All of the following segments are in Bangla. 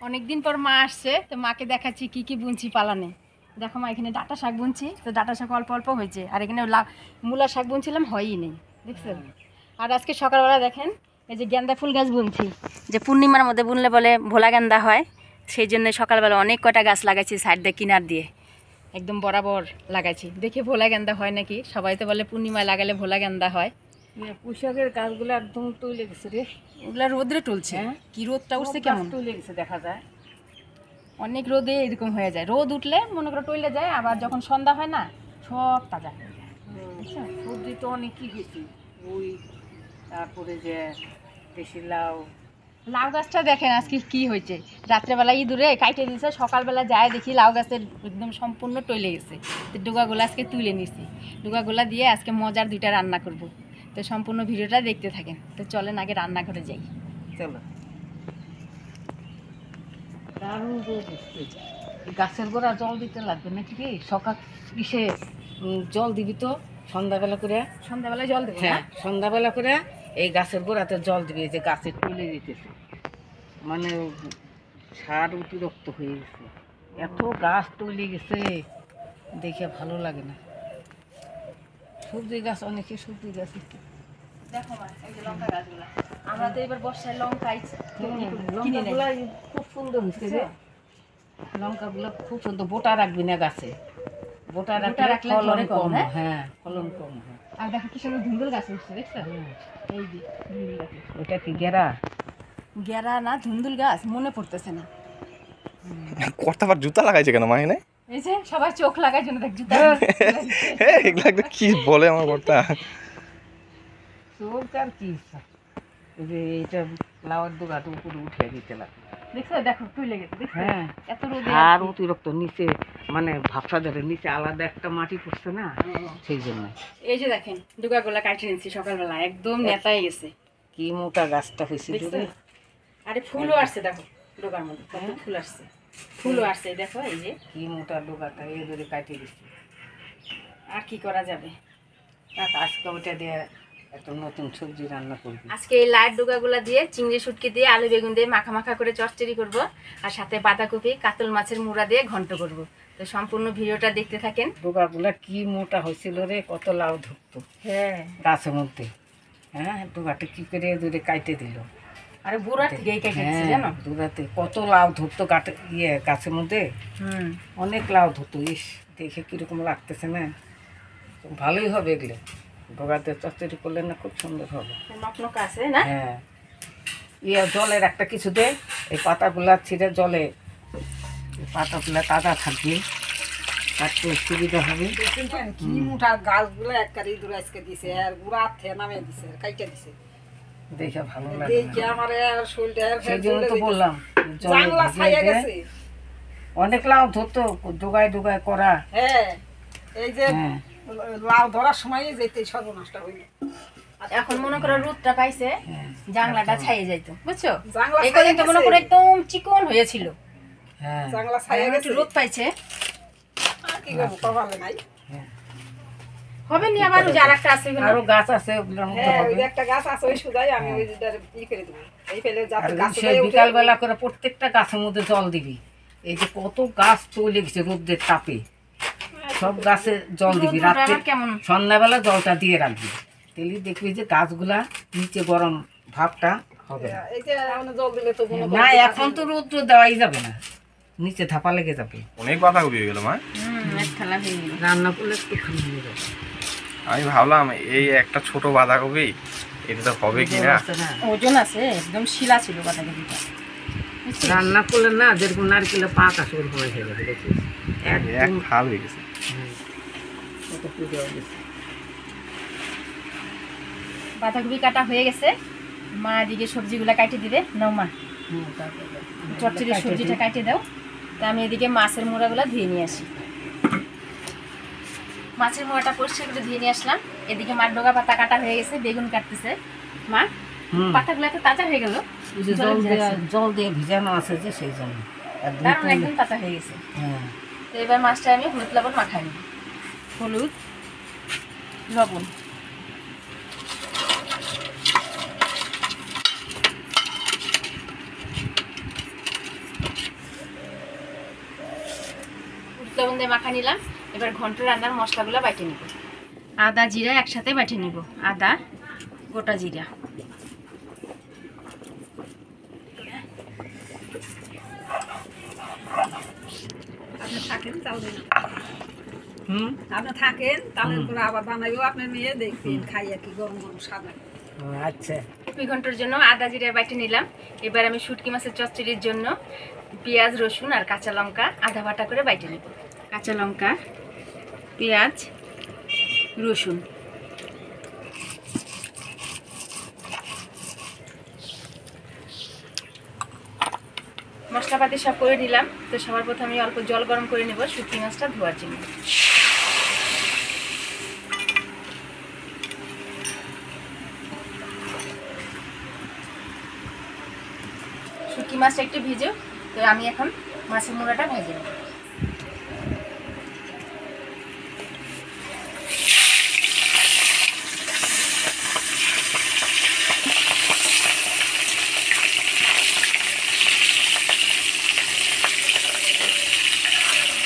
অনেকদিন পর মা আসছে, তো মাকে দেখাচ্ছি কি কি বুনছি পালানে। দেখো মা, এখানে ডাঁটা শাক বুনছি, তো ডাঁটা শাক অল্প অল্প হয়েছে, আর এখানে মূলা শাক বুনছিলাম, হয়ই নেই, দেখছেন। আর আজকে সকালবেলা দেখেন এই যে গেন্দা ফুল গাছ বুনছি, যে পূর্ণিমার মধ্যে বুনলে বলে ভোলা গেন্দা হয়, সেই জন্য সকালবেলা অনেক কটা গাছ লাগাইছি সাইড দিয়ে কিনার দিয়ে, একদম বরাবর লাগাইছি। দেখে ভোলা গেন্দা হয় নাকি, সবাই তো বলে পূর্ণিমায় লাগালে ভোলা গেন্দা হয়। পুঁইশাকের গাছগুলো একদম তুলে গেছে রে, ওগুলা রোদ্রে তুলছে। কি রোদটা উঠছে কেমন তুলে গেছে দেখা যায়। অনেক রোদে এরকম হয়ে যায়, রোদ উঠলে মনে করো টইলে যায়, আবার যখন সন্ধ্যা হয় না সব তাজা হয়ে যায়। সবজি তো অনেকই হয়েছে, ওই তারপরে যে দেশি লাউ। লাউ গাছটা দেখেন আজকে কি হয়েছে, রাত্রেবেলা ইঁদুরে কাইটে দিয়েছে, সকালবেলা যায় দেখি লাউ গাছের একদম সম্পূর্ণ টইলে গেছে। তো ডোগাগুলো আজকে তুলে নিছি, ডোগাগুলা দিয়ে আজকে মজার 2টা রান্না করব। তো সম্পূর্ণ ভিডিওটা দেখতে থাকেন। তো চলেন আগে রান্নাঘরে যাই। চলো, দারুণ রোদ উঠছে। গাছের গোড়া জল দিতে লাগবে নাকি কি? সকাল ইসে জল দিবি তো সন্ধ্যাবেলা করে। সন্ধ্যাবেলায় জল দেবো? হ্যাঁ, সন্ধ্যাবেলা করে এই গাছের গোড়াতে জল দিবি, এই যে গাছে তুলে দিতেছে, মানে সার অতিরিক্ত হয়ে গেছে, এত গাছ তুলে গেছে দেখে ভালো লাগে না। সবজি গাছ, অনেকে সবজি গাছ দেখো মা, এই যে লঙ্কা গাছগুলা, আমরা তো এবার বর্ষায় লঙ্কা কিনে নেই। লঙ্কাগুলা খুব সুন্দর হচ্ছে রে, লঙ্কাগুলো খুব সুন্দর। বোটা রাখবি না গাছে, বোটা রাখলে ফলন কম। হ্যাঁ, ফলন কম হয়। আর দেখো কি সুন্দর ধুন্দুল গাছ উঠছে, দেখছো? এই যে ধুন্দুল গাছ। ওইটা কি গেরা? গেরা না, ধুন্দুল গাছ, মনে পড়তেছে না। কর্তা আবার জুতা লাগাইছে কেন মা এখানে? এই যে সবাই চোখ লাগায় জন্য দেখ জুতা। এগুলা একটা কি বলে আমার কর্তা? চোখ আর কি, এই যে এইটা লাউয়ের দোকাটা উপরে উঠে দিতে লাগে, দেখছো? দেখো তুলে গেছে, দেখছো? হ্যাঁ, এত রোদে আর অতিরিক্ত নিচে, মানে ভাবসা ধরে নিচে আলাদা একটা মাটি পড়ছে না, সেই জন্য। এই যে দেখেন ডুগাগুলা কাটে নিচ্ছি সকালবেলা, একদম নেতায় গেছে। কি মোটা গাছটা হয়েছে দেখছো? আরে ফুলও আসছে, দেখো ডোগার মধ্যে কত ফুল আসছে, ফুলও আসছে, দেখো এই যে কি মোটা ডোকাটা এই ধরে কাটিয়ে দিচ্ছে। আর কি করা যাবে। আজকে ওটা দিয়ে একটা নতুন সবজি রান্না করবি। আজকে এই লাইট ডোগাগুলা দিয়ে চিংড়ি শুটকি দিয়ে আলু বেগুন দিয়ে মাখা মাখা করে চচ্চড়ি করব, আর সাথে বাঁধাকপি কাতল মাছের মুড়া দিয়ে ঘন্ট করব। তো সম্পূর্ণ ভিডিওটা দেখতে থাকেন। ডোকাগুলা কি মোটা হয়েছিল রে, কত লাউ ধরতো হ্যাঁ, গাছের মধ্যে। হ্যাঁ, ডোকাটা কি করে দূরে কাটে দিল। আরে বুড়া থেকে এই কেটেছে জানো, দূরাতে কত লাউ ধরতো কাটে গাছের মধ্যে, অনেক লাউ ধরতো। ইস, দেখে কিরকম লাগতেছে না, ভালোই হবে এগুলো। ডোকাতে চচ্চড়ি করলে না খুব সুন্দর হবে। মকমকা আছে না? হ্যাঁ, জলের একটা কিছু দে, এই পাতাগুলা ছিঁড়ে জলে, পাতাগুলা তাজা থাকবে, কাটতে সুবিধা হবে। কি মোটা গাছগুলো একবারে দূরে আজকে দিছে, আর গুড়া থেকে নামে দিছে, কাইটা দিছে, দেখে ভালো লাগে। দেখি আমার শরীরটা সেই জন্য তো বললাম জাংলা ছাইয়া গেছে। অনেক লাউ ধরতো, ডোগায় ডোগায় করা। হ্যাঁ, এই যে লাউ ধরার সময় যেতে সর্বনাশটা হইল। এখন মনে করো রোদটা পাইছে, জাংলাটা ছাইয়ে যাইতো, বুঝছো? জাংলা এই কদিন তো মনে করো একদম চিকন হয়েছিল, হ্যাঁ, জাংলা ছাইয়া গেছে, রোদ পাইছে, আর কি করবো, কপালে নাই। হবে নি আবার ওই যে আরেকটা আছে ওখানে। আরো গাছ আছে, ওগুলোর মধ্যে হ্যাঁ, ওই হবে। যে একটা গাছ আছে ওই সুদাই, আমি ওই যে করে দেবো, এই ফেলে যাতে গাছ বিকাল বেলা করে প্রত্যেকটা গাছের মধ্যে জল দিবি। এই যে কত গাছ তৈলে গেছে রোদের তাপে, সব গাছে জল দিবি। রাত্রে সন্ধ্যাবেলা জলটা দিয়ে রাখবি, তাহলে দেখবি যে গাছগুলা নিচে গরম ভাবটা হবে না। এই যে জল দিলে তো না, এখন তো রৌদ্র দেওয়াই যাবে না, নিচে ধাপা লেগে যাবে। অনেক পাতা হয়ে গেল মা। এক থালা হয়ে গেল। রান্না করলে একটু খালি হয়ে যাবে। আমি ভাবলাম এই একটা ছোট বাঁধাকপি, এটা তো হবে কি না। ওজন আছে, একদম শিলা ছিল বাঁধাকপিটা। রান্না করলে না যেরকম নারকেলের পাক আছে ওরকম হয়ে যাবে, দেখিস এক থাল হয়ে গেছে। বাঁধাকপি কাটা হয়ে গেছে, মা এদিকে সবজিগুলা কাটিয়ে দিবে। নাও মা, চচ্চড়ির সবজিটা কাটিয়ে দাও। তা আমি এদিকে মাছের মোড়াগুলো ধুয়ে নিয়ে আসি। মাছের মোড়াটা পরিষ্কার করে ধুয়ে নিয়ে আসলাম। এদিকে মার ডোগা পাতা কাটা হয়ে গেছে, বেগুন কাটতেছে মা। পাতাগুলো এত তাজা হয়ে গেল, জল দিয়ে ভিজানো আছে যে সেই জন্য দারুণ একদম তাজা হয়ে গেছে। তো এবার মাছটা আমি হলুদ লবণ মাখাই নিই, হলুদ লবণ। লবণ দিয়ে মাখা নিলাম। এবার ঘন্ট রান্নার মশলাগুলো বাইটে নিব। আদা জিরা একসাথে বাইটে নিব। আদা, গোটা জিরা, আপনি থাকেন চাল দিন, হুম, আপনি থাকেন তালের করে আবার বানাইও আপনার মেয়ে দেখবেন খাইয়া কি গরম গরম স্বাদ লাগে। আচ্ছা। শুটকি ঘন্টর জন্য আদা জিরা বাইটে নিলাম। এবার আমি শুটকি মাছের চচ্চড়ির জন্য পেঁয়াজ, রসুন আর কাঁচা লঙ্কা আধা বাটা করে বাইটে নিব। কাঁচা লঙ্কা, পেঁয়াজ, রসুন, মশলাপাতি সব করে নিলাম। তো সবার প্রথমে আমি অল্প জল গরম করে নেব শুটকি মাছটা ধোয়ার জন্য। শুটকি মাছটা একটু ভিজে, তো আমি এখন মাছের মুড়াটা ভেজে নেব।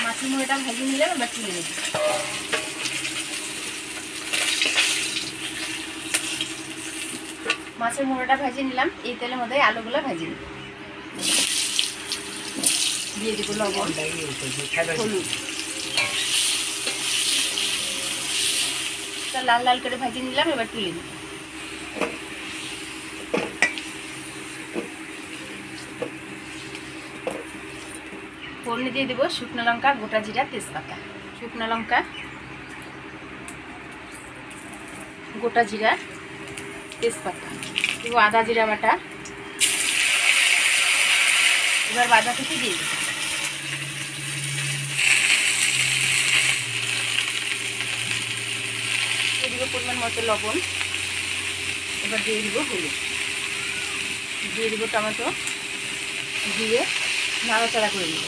মাছের মুড়াটা ভেজে নিলাম, এবার তুলে নেব। মাছের মুড়াটা ভেজে নিলাম। এই তেলের মধ্যে আলুগুলো ভেজে নিব। দিয়ে দেবো লবণ, হলুদ, লাল লাল করে ভেজে নিলাম। এবার তুলে নিব। ফোড়নে দিয়ে দেবো শুকনো লঙ্কা, গোটা জিরা, তেজপাতা। শুকনো লঙ্কা, গোটা জিরা, তেজপাতা, দেবো আদা জিরা বাটা। এবার বাঁধাকপি দিয়ে দেবো। দিয়ে দিব পরিমাণ মতো লবণ। এবার দিয়ে দিব হলুদ, দিয়ে দিব টমেটো, দিয়ে নাড়াচাড়া করে নেব।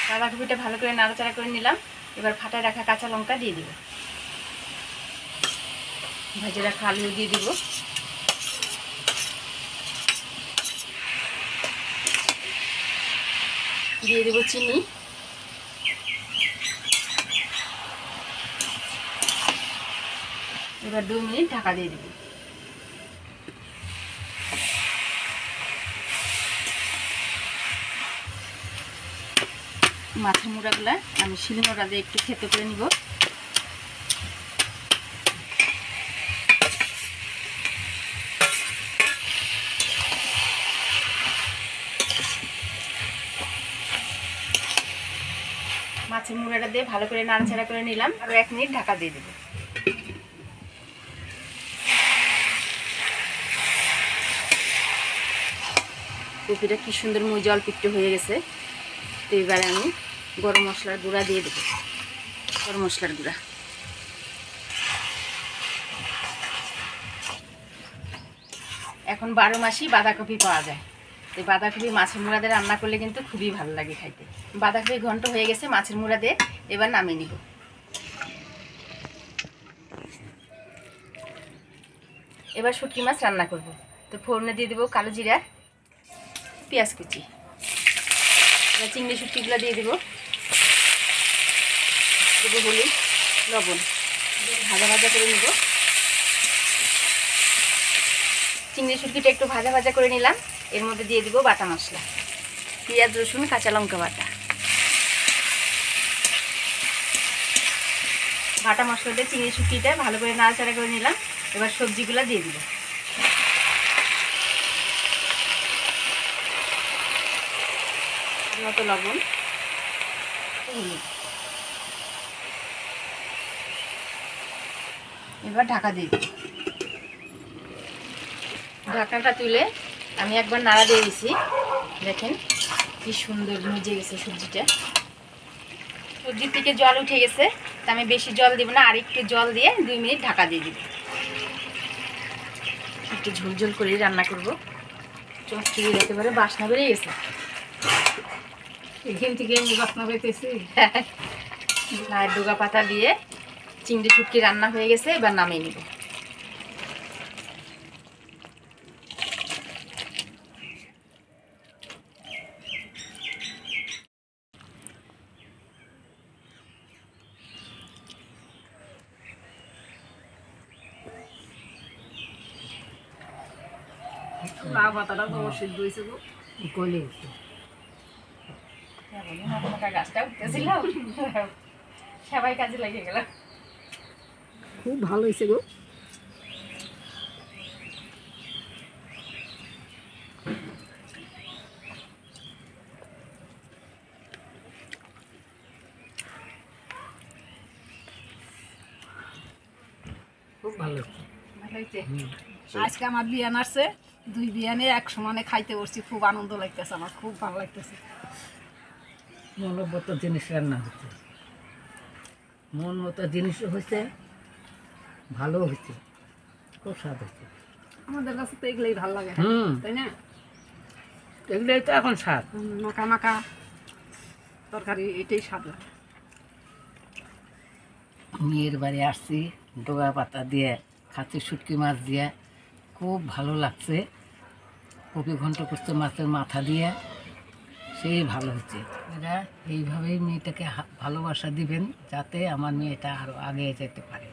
বাঁধাকপিটা ভালো করে নাড়াচাড়া করে নিলাম। এবার ফাটায় রাখা কাঁচা লঙ্কা দিয়ে দিব। ভেজে রাখা আলু দিয়ে দিব। দিয়ে দেবো চিনি। এবার 2 মিনিট ঢাকা দিয়ে দেব। মাছের মুড়াগুলা আমি শিলনোড়া দিয়ে একটু থেতো করে নিব। মাছের মুড়াটা দিয়ে ভালো করে নাড়াচাড়া করে নিলাম। আরও 1 মিনিট ঢাকা দিয়ে দেব। কপিটা কি সুন্দর জল পিট্টু হয়ে গেছে। তো এবারে আমি গরম মশলার গুঁড়া দিয়ে দেবো। গরম মশলার গুঁড়া, এখন 12 মাসই বাঁধাকপি পাওয়া যায়। তো বাঁধাকপি মাছের মুড়া দিয়ে রান্না করলে কিন্তু খুবই ভালো লাগে খাইতে। বাঁধাকপি ঘন্ট হয়ে গেছে মাছের মুড়া দিয়ে, এবার নামিয়ে নিব। এবার শুটকি মাছ রান্না করব। তো ফোড়নে দিয়ে দেবো কালো জিরা, পেঁয়াজ কুচি। এবার চিংড়ি শুটকিগুলো দিয়ে দেবো। দেবো হলুদ, লবণ, ভাজা ভাজা করে নেব। চিংড়ি শুটকিটা একটু ভাজা ভাজা করে নিলাম। এর মধ্যে দিয়ে দিব বাটা মশলা, পেঁয়াজ, রসুন, কাঁচা লঙ্কা বাটা। বাটা মশলা দিয়ে চিংড়ি শুটকিটা ভালো করে নাড়াচাড়া করে নিলাম। এবার সবজিগুলো দিয়ে দিব। মতো লবণ, হলুদ। এবার ঢাকা দিয়ে দিব। ঢাকনাটা তুলে আমি একবার নাড়া দিয়ে দিছি। দেখেন কি সুন্দর মজে গেছে সবজিটা। সবজির থেকে জল উঠে গেছে, তা আমি বেশি জল দিব না, আর একটু জল দিয়ে 2 মিনিট ঢাকা দিয়ে দিব। একটু ঝোলঝোল করে রান্না করব। চচ্চড়ির একেবারে বাসনা বেরিয়ে গেছে। এখান থেকে আমি বাসনা পেতেছি। লাইয়ের ডুগা পাতা দিয়ে চিংড়ি শুটকি রান্না হয়ে গেছে, এবার নামিয়ে নিব। লাউ পাতাটা তো সিদ্ধ হয়েছে গো। গলে গেছে। গাছটা উঠতেছিল, সবাই কাজে লেগে গেল। খুব ভালো হয়েছে গো। খুব ভালো হয়েছে। ভালো হয়েছে। আজকে আমার বিয়ান আসছে, 2 বিয়ানে এক সমানে খাইতে বসছি, খুব আনন্দ লাগতেছে, আমার খুব ভালো লাগতেছে। মনের মতো জিনিস রান্না হচ্ছে, মন মতো জিনিসও হয়েছে, ভালো হয়েছে, খুব স্বাদ হয়েছে। আমাদের কাছে তো এগুলোই ভালো লাগে, তাই না? এগুলোই তো এখন স্বাদ। মাখা মাখা তরকারি, এটাই স্বাদ লাগে। মেয়ের বাড়ি আসছি, ডোগা পাতা দিয়ে খাচ্ছি, শুটকি মাছ দিয়ে, খুব ভালো লাগছে। কপি ঘন্ট করছে মাছের মাথা দিয়ে, সেই ভালো হচ্ছে। এরা এইভাবেই মেয়েটাকে ভালোবাসা দিবেন, যাতে আমার মেয়েটা আরও আগে যেতে পারে।